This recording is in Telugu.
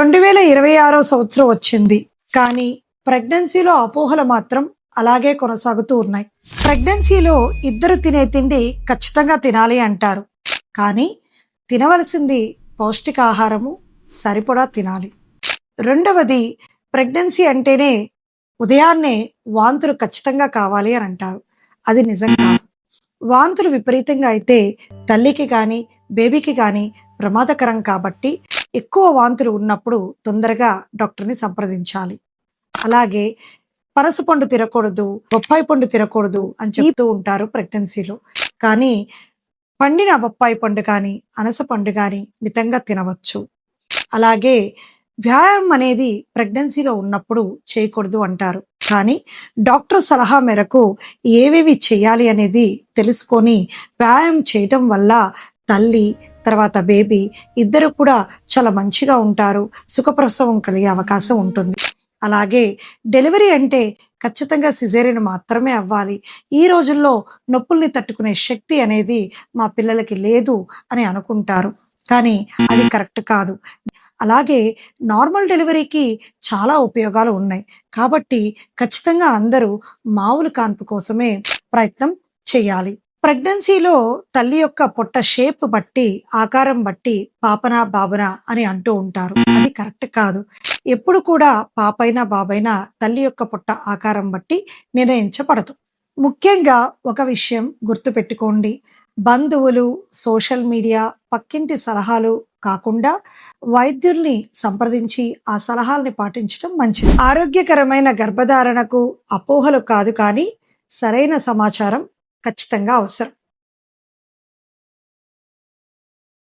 2026 సంవత్సరం వచ్చింది. కానీ ప్రెగ్నెన్సీలో అపోహలు మాత్రం అలాగే కొనసాగుతూ ఉన్నాయి. ప్రెగ్నెన్సీలో ఇద్దరు తినే తిండి ఖచ్చితంగా తినాలి అంటారు. కానీ తినవలసింది పౌష్టికాహారము సరిపడా తినాలి. రెండవది, ప్రెగ్నెన్సీ అంటేనే ఉదయాన్నే వాంతులు ఖచ్చితంగా కావాలి అని అంటారు. అది నిజం కాదు. వాంతులు విపరీతంగా అయితే తల్లికి కానీ బేబీకి కానీ ప్రమాదకరం కాబట్టి ఎక్కువ వాంతులు ఉన్నప్పుడు తొందరగా డాక్టర్ని సంప్రదించాలి. అలాగే పనస పండు తినకూడదు, బొప్పాయి పండు తినకూడదు అని చెప్తూ ఉంటారు ప్రెగ్నెన్సీలో. కానీ పండిన బొప్పాయి పండు కానీ అనస పండు కానీ మితంగా తినవచ్చు. అలాగే వ్యాయామం అనేది ప్రెగ్నెన్సీలో ఉన్నప్పుడు చేయకూడదు అంటారు. కానీ డాక్టర్ సలహా మేరకు ఏవేవి చేయాలి అనేది తెలుసుకొని వ్యాయామం చేయటం వల్ల తల్లి తర్వాత బేబీ ఇద్దరు కూడా చాలా మంచిగా ఉంటారు. సుఖప్రసవం కలిగే అవకాశం ఉంటుంది. అలాగే డెలివరీ అంటే ఖచ్చితంగా సిజేరియన్ మాత్రమే అవ్వాలి. ఈ రోజుల్లో నొప్పుల్ని తట్టుకునే శక్తి అనేది మా పిల్లలకి లేదు అని అనుకుంటారు. కానీ అది కరెక్ట్ కాదు. అలాగే నార్మల్ డెలివరీకి చాలా ఉపయోగాలు ఉన్నాయి. కాబట్టి ఖచ్చితంగా అందరూ మామూలు కాన్పు కోసమే ప్రయత్నం చేయాలి. ప్రెగ్నెన్సీలో తల్లి యొక్క పొట్ట షేప్ బట్టి, ఆకారం బట్టి పాపనా బాబునా అని అంటూ ఉంటారు. అది కరెక్ట్ కాదు. ఎప్పుడు కూడా పాపైనా బాబైనా తల్లి యొక్క పొట్ట ఆకారం బట్టి నిర్ణయించబడదు. ముఖ్యంగా ఒక విషయం గుర్తుపెట్టుకోండి. బంధువులు, సోషల్ మీడియా, పక్కింటి సలహాలు కాకుండా వైద్యుల్ని సంప్రదించి ఆ సలహాలని పాటించడం మంచిది. ఆరోగ్యకరమైన గర్భధారణకు అపోహలు కాదు, కానీ సరైన సమాచారం ఖచ్చితంగా అవసరం.